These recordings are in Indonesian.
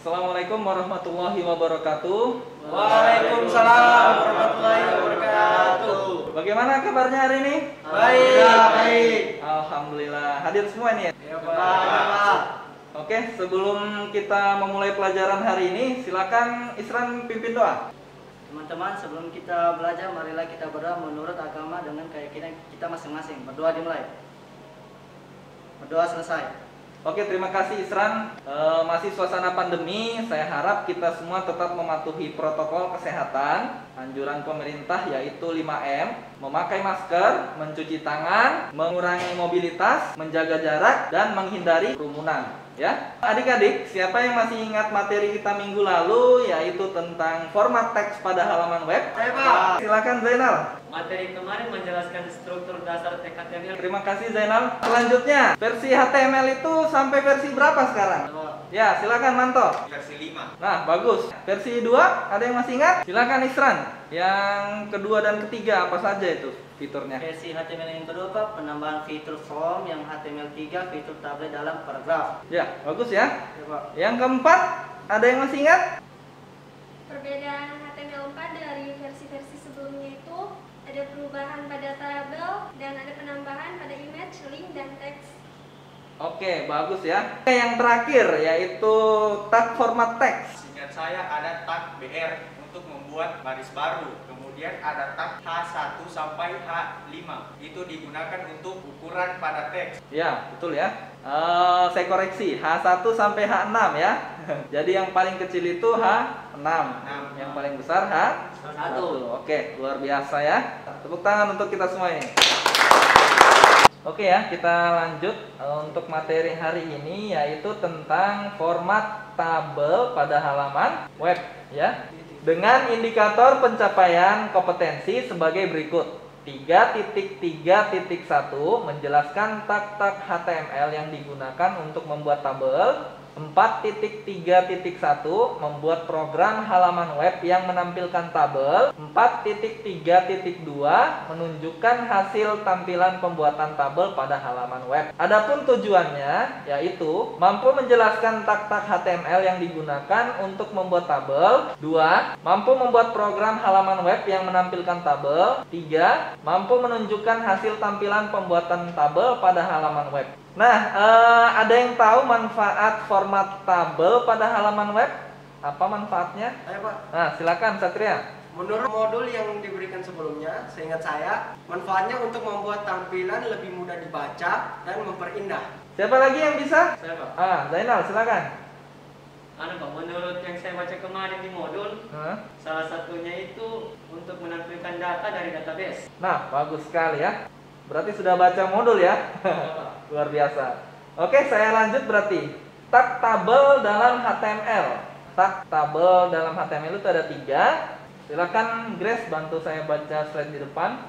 Assalamualaikum warahmatullahi wabarakatuh. Waalaikumsalam warahmatullahi wabarakatuh. Bagaimana kabarnya hari ini? Baik. Baik. Alhamdulillah. Hadir semua ini ya? Ya, Pak. Oke, sebelum kita memulai pelajaran hari ini, silakan Isran pimpin doa. Teman-teman, sebelum kita belajar, marilah kita berdoa menurut agama dengan keyakinan kita masing-masing. Berdoa dimulai. Berdoa selesai. Oke, terima kasih Isran. Masih suasana pandemi, saya harap kita semua tetap mematuhi protokol kesehatan, anjuran pemerintah yaitu 5M, memakai masker, mencuci tangan, mengurangi mobilitas, menjaga jarak, dan menghindari kerumunan. Ya, adik-adik, siapa yang masih ingat materi kita minggu lalu yaitu tentang format teks pada halaman web? Saya, Pak. Silakan Zainal. Materi kemarin menjelaskan struktur dasar teks HTML. Terima kasih Zainal. Selanjutnya, versi HTML itu sampai versi berapa sekarang? Ya, silakan Manto. Versi 5. Nah, bagus. Versi 2, ada yang masih ingat? Silakan Isran. Yang kedua dan ketiga apa saja itu fiturnya? Versi HTML yang kedua, Pak, penambahan fitur form. Yang HTML 3, fitur tabel dalam paragraf. Ya, bagus ya. Ya, Pak. Yang keempat, ada yang masih ingat? Perbedaan HTML4 dari versi-versi sebelumnya itu ada perubahan pada tabel dan ada penambahan pada image, link, dan teks. Oke, bagus ya. Yang terakhir yaitu tag format teks. Seingat saya ada tag BR untuk membuat baris baru. Kemudian ada tag H1 sampai H5. Itu digunakan untuk ukuran pada teks. Ya, betul ya. Saya koreksi, H1 sampai H6 ya. Jadi yang paling kecil itu H6, yang paling besar H1. Oke, luar biasa ya. Tepuk tangan untuk kita semua ini. Oke ya, kita lanjut untuk materi hari ini yaitu tentang format tabel pada halaman web ya. Dengan indikator pencapaian kompetensi sebagai berikut. 3.3.1 menjelaskan tag-tag HTML yang digunakan untuk membuat tabel. 4.3.1 membuat program halaman web yang menampilkan tabel. 4.3.2 menunjukkan hasil tampilan pembuatan tabel pada halaman web. Adapun tujuannya yaitu mampu menjelaskan tag-tag HTML yang digunakan untuk membuat tabel. 2. Mampu membuat program halaman web yang menampilkan tabel. 3. Mampu menunjukkan hasil tampilan pembuatan tabel pada halaman web. Nah, ada yang tahu manfaat format tabel pada halaman web? Apa manfaatnya? Ayo, Pak. Nah, silakan Satria. Menurut modul yang diberikan sebelumnya, seingat saya, manfaatnya untuk membuat tampilan lebih mudah dibaca dan memperindah. Siapa lagi yang bisa? Saya, Pak. Zainal, silakan. Pak, menurut yang saya baca kemarin di modul, salah satunya itu untuk menampilkan data dari database. Nah, bagus sekali ya. Berarti sudah baca modul ya. Luar biasa. Oke, saya lanjut berarti. Tag tabel dalam HTML. Tag tabel dalam HTML itu ada 3. Silakan Grace bantu saya baca slide di depan.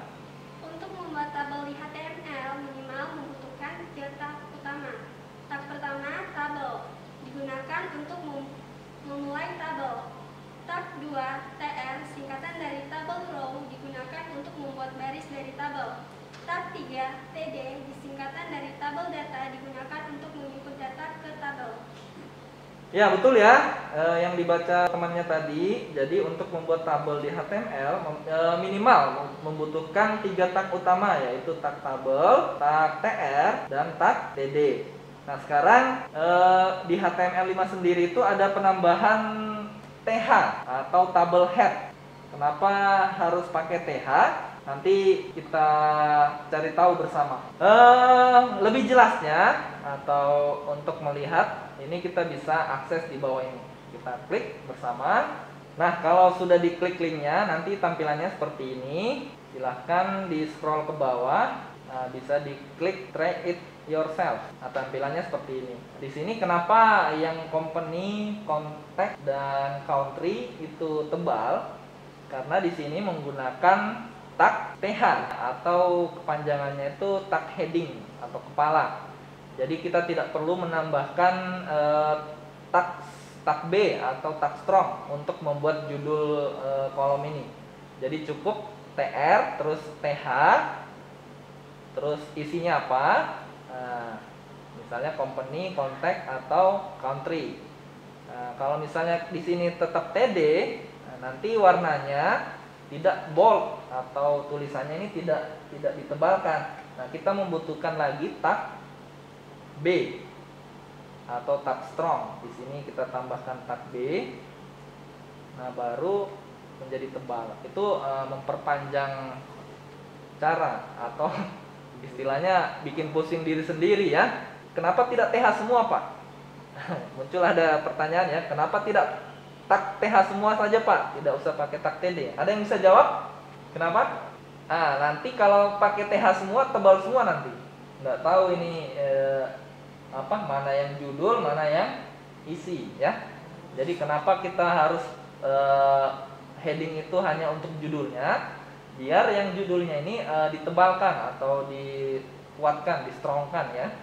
Untuk membuat tabel di HTML minimal membutuhkan 3 tag utama. Tag pertama, tabel, digunakan untuk memulai tabel. Tag 2, TR, singkatan dari tabel row, digunakan untuk membuat baris dari tabel. Tag 3, TD, disingkatan dari tabel data, digunakan untuk menginput data ke tabel. Ya, betul ya. Yang dibaca temannya tadi. Jadi untuk membuat tabel di HTML minimal membutuhkan 3 tag utama, yaitu tag tabel, tag TR, dan tag TD. Nah, sekarang di HTML5 sendiri itu ada penambahan TH atau tabel head. Kenapa harus pakai TH? Nanti kita cari tahu bersama. Lebih jelasnya atau untuk melihat ini kita bisa akses di bawah ini. Kita klik bersama. Nah, kalau sudah diklik linknya nanti tampilannya seperti ini. Silahkan di scroll ke bawah. Nah, bisa diklik try it yourself. Nah, tampilannya seperti ini. Di sini kenapa yang company, contact, dan country itu tebal? Karena di sini menggunakan tag TH atau kepanjangannya itu tag heading atau kepala. Jadi kita tidak perlu menambahkan tag B atau tag strong untuk membuat judul kolom ini. Jadi cukup TR terus TH terus isinya apa? Misalnya company, contact, atau country. Nah, kalau misalnya di sini tetap TD, nah, nanti warnanya tidak bold atau tulisannya ini tidak ditebalkan. Nah, kita membutuhkan lagi tak B atau tak strong. Di sini kita tambahkan tak B. Nah, baru menjadi tebal. Itu memperpanjang cara atau istilahnya bikin pusing diri sendiri ya. Kenapa tidak TH semua, Pak? Muncul ada pertanyaan ya, kenapa tidak tak TH semua saja, Pak? Tidak usah pakai tak TD. Ada yang bisa jawab? Kenapa? Nanti kalau pakai TH semua tebal semua nanti. Nggak tahu ini mana yang judul, mana yang isi ya. Jadi kenapa kita harus heading itu hanya untuk judulnya, biar yang judulnya ini ditebalkan atau dikuatkan, distrongkan ya.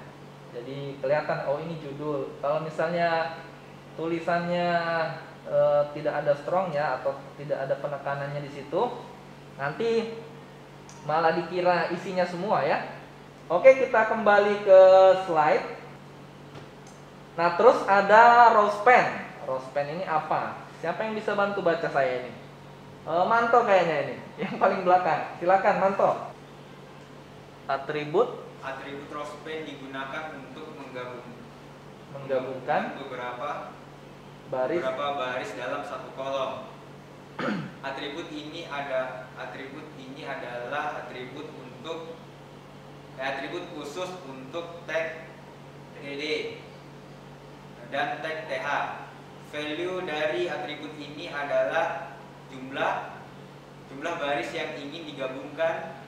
Jadi kelihatan oh ini judul. Kalau misalnya tulisannya tidak ada strongnya atau tidak ada penekanannya di situ, nanti malah dikira isinya semua ya. Oke, kita kembali ke slide. Nah, terus ada rose pen. Rose pen ini apa? Siapa yang bisa bantu baca saya ini? Manto kayaknya ini, yang paling belakang. Silakan Manto. Atribut rose pen digunakan untuk menggabungkan beberapa baris dalam satu kolom. Atribut ini adalah atribut khusus untuk tag TD dan tag TH. Value dari atribut ini adalah jumlah baris yang ingin digabungkan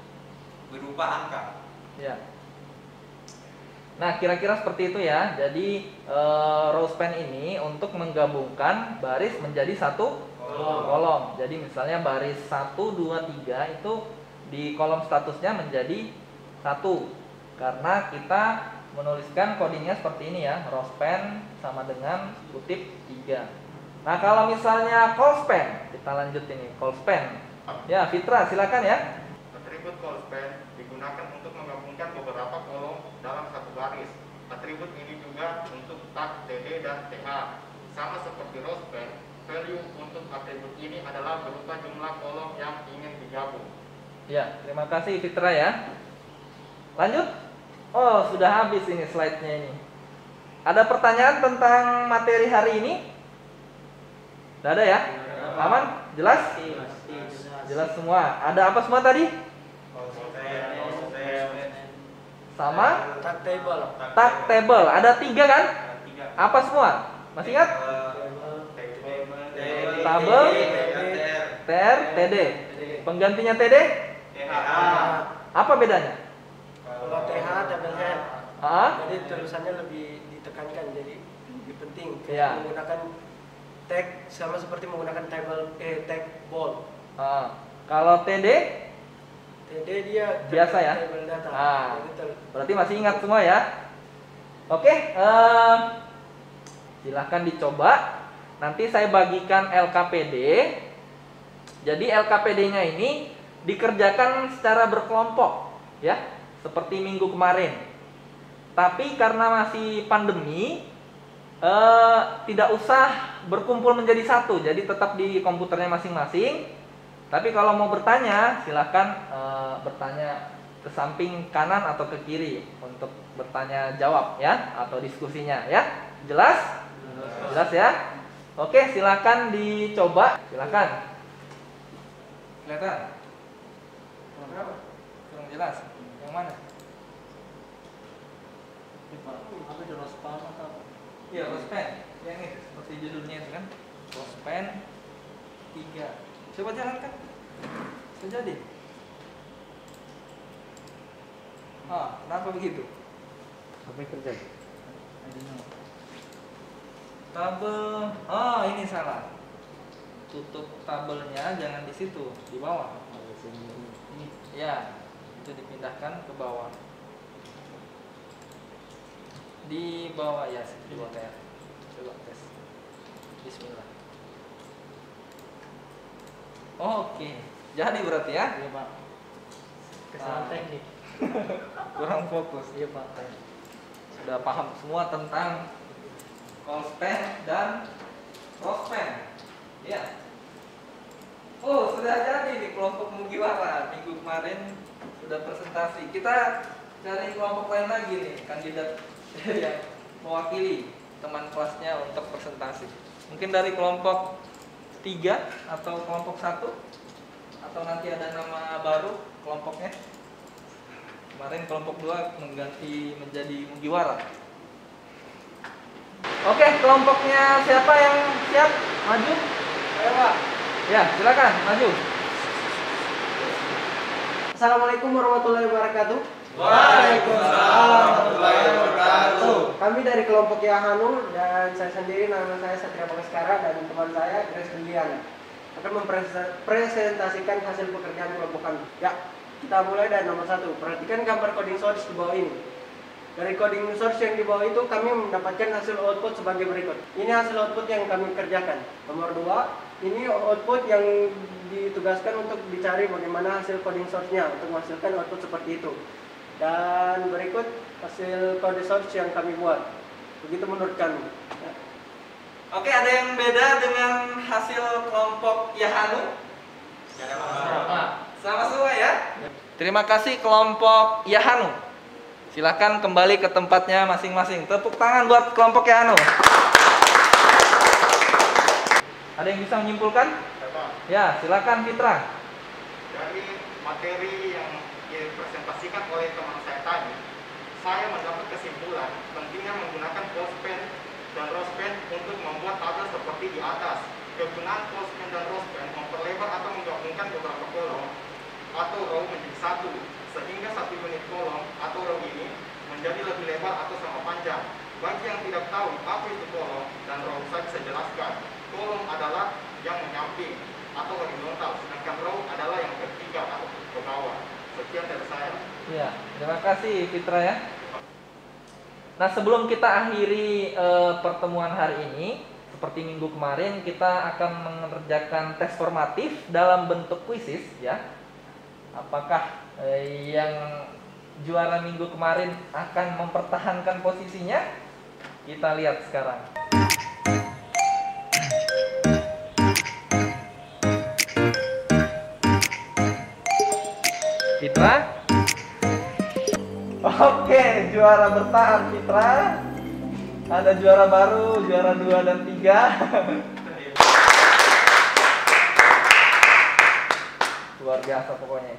berupa angka. Ya. Nah, kira-kira seperti itu ya. Jadi rose pen ini untuk menggabungkan baris menjadi satu kolom. Jadi misalnya baris 1, 2, 3 itu di kolom statusnya menjadi 1. Karena kita menuliskan codingnya seperti ini ya. Rose pen sama dengan kutip 3. Nah, kalau misalnya close pen, kita lanjut ini. Close pen. Ya, Fitra silakan ya. Atribut close pen digunakan untuk menggabungkan beberapa kolom dalam satu baris. Atribut ini juga untuk tag TD dan TH. Sama seperti rose pen, value untuk atribut ini adalah berupa jumlah kolom yang ingin digabung. Ya, terima kasih Fitra ya. Lanjut. Oh, sudah habis ini slide-nya ini. Ada pertanyaan tentang materi hari ini? Tidak ada ya? Aman? Jelas? Jelas semua. Ada apa semua tadi? Sama? Tag table. Ada 3 kan? Apa semua? Masih ingat? Tabel, TR, TD. Penggantinya TD? Apa bedanya? Kalau TH double head, jadi tulisannya lebih ditekankan, jadi lebih penting. Ya. Menggunakan tag sama seperti menggunakan tag bold. Kalau TD? TD dia Biasa ya? table data. Berarti masih ingat semua ya? Oke, silahkan dicoba. Nanti saya bagikan LKPD. Jadi LKPD-nya ini dikerjakan secara berkelompok ya, seperti minggu kemarin. Tapi karena masih pandemi, tidak usah berkumpul menjadi satu. Jadi tetap di komputernya masing-masing. Tapi kalau mau bertanya, silahkan bertanya ke samping kanan atau ke kiri untuk bertanya jawab ya, atau diskusinya ya. Jelas? Jelas ya? Oke, silahkan dicoba. Silahkan. Kelihatan? Berapa? Kurang jelas. Yang mana? Apa itu rose pen atau? Iya, rose pen. Yang ini seperti judulnya itu kan. Rose pen 3. Coba jalankan. Bisa jadi. Kenapa begitu? Apa yang terjadi? Tabel. Ini salah. Tutup tabelnya jangan di situ, di bawah. Ini. Ya, itu dipindahkan ke bawah. Di bawah ya, di bawah kayak. Coba tes. Bismillah. Oke, jadi berarti ya? Iya Pak. Kesalahan teknik. Kurang fokus. Iya Pak. Sudah paham semua tentang close pen dan Rospen. Ya. Oh, sudah jadi nih kelompok Mugiwara. Minggu kemarin sudah presentasi. Kita cari kelompok lain lagi nih, kandidat yang mewakili teman kelasnya untuk presentasi. Mungkin dari kelompok 3 atau kelompok 1, atau nanti ada nama baru kelompoknya. Kemarin kelompok 2 mengganti menjadi Mugiwara. Oke, kelompoknya siapa yang siap? Maju. Ayo Pak. Ya, silakan maju. Assalamualaikum warahmatullahi wabarakatuh. Waalaikumsalam warahmatullahi wabarakatuh. Kami dari kelompok Yahanu dan saya sendiri, nama saya Satria Bagaskara dan teman saya Grace Liliana akan mempresentasikan hasil pekerjaan kelompok kami. Ya, kita mulai dari nomor 1. Perhatikan gambar coding source di bawah ini. Dari coding source yang di bawah itu kami mendapatkan hasil output sebagai berikut. Ini hasil output yang kami kerjakan. Nomor 2, ini output yang ditugaskan untuk dicari bagaimana hasil coding source-nya untuk menghasilkan output seperti itu. Dan berikut hasil coding source yang kami buat. Begitu menurut kami. Ya. Oke, ada yang beda dengan hasil kelompok Yahanu? Sama semua ya? Terima kasih kelompok Yahanu. Silakan kembali ke tempatnya masing-masing. Tepuk tangan buat kelompok Yahanu. Ada yang bisa menyimpulkan? Ya, silakan Fitra. Dari materi yang dipresentasikan oleh teman saya tadi, saya mendapat kesimpulan pentingnya menggunakan Postpen dan Rospen untuk membuat tabel seperti di atas. Kegunaan Postpen dan Rospen memperlebar atau menggabungkan beberapa kolom atau row menjadi satu, sehingga satu unit kolom atau row ini menjadi lebih lebar atau sama panjang. Bagi yang tidak tahu apa itu kolom dan row, saya bisa jelaskan. Kolom adalah yang menyamping atau horizontal, sedangkan row adalah yang vertikal atau ke bawah. Sekian dari saya. Ya, terima kasih Fitra ya. Nah, sebelum kita akhiri pertemuan hari ini, seperti minggu kemarin kita akan mengerjakan tes formatif dalam bentuk kuisis ya. Apakah yang juara minggu kemarin akan mempertahankan posisinya? Kita lihat sekarang. Fitra. Oke, juara bertahan Fitra. Ada juara baru, juara 2 dan 3. Luar biasa pokoknya.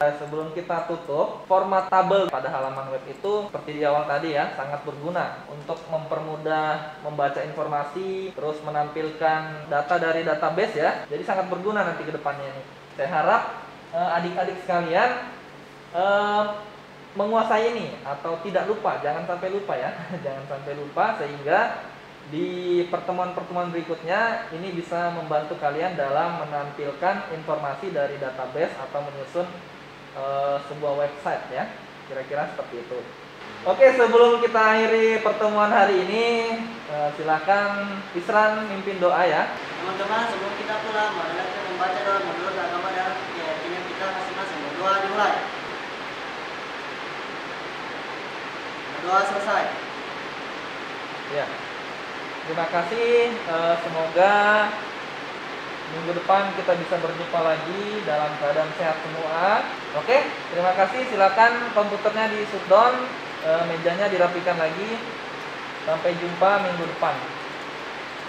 Sebelum kita tutup, format tabel pada halaman web itu seperti di awal tadi ya, sangat berguna untuk mempermudah membaca informasi, terus menampilkan data dari database ya. Jadi sangat berguna nanti ke depannya nih. Saya harap adik-adik sekalian menguasai ini atau tidak lupa, jangan sampai lupa ya. Jangan sampai lupa sehingga di pertemuan-pertemuan berikutnya ini bisa membantu kalian dalam menampilkan informasi dari database atau menyusun sebuah website ya, kira-kira seperti itu. Oke, sebelum kita akhiri pertemuan hari ini, silakan Isran mimpin doa ya. Teman-teman, sebelum kita pulang, marilah kita membaca doa menurut agama dan keyakinan kita masing-masing. Berdoa dimulai. Berdoa selesai. Ya. Terima kasih. Semoga minggu depan kita bisa berjumpa lagi dalam keadaan sehat semua. Oke, terima kasih. Silakan komputernya di shutdown, mejanya dirapikan lagi. Sampai jumpa minggu depan.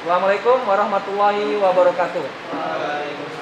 Assalamualaikum warahmatullahi wabarakatuh. Waalaikumsalam.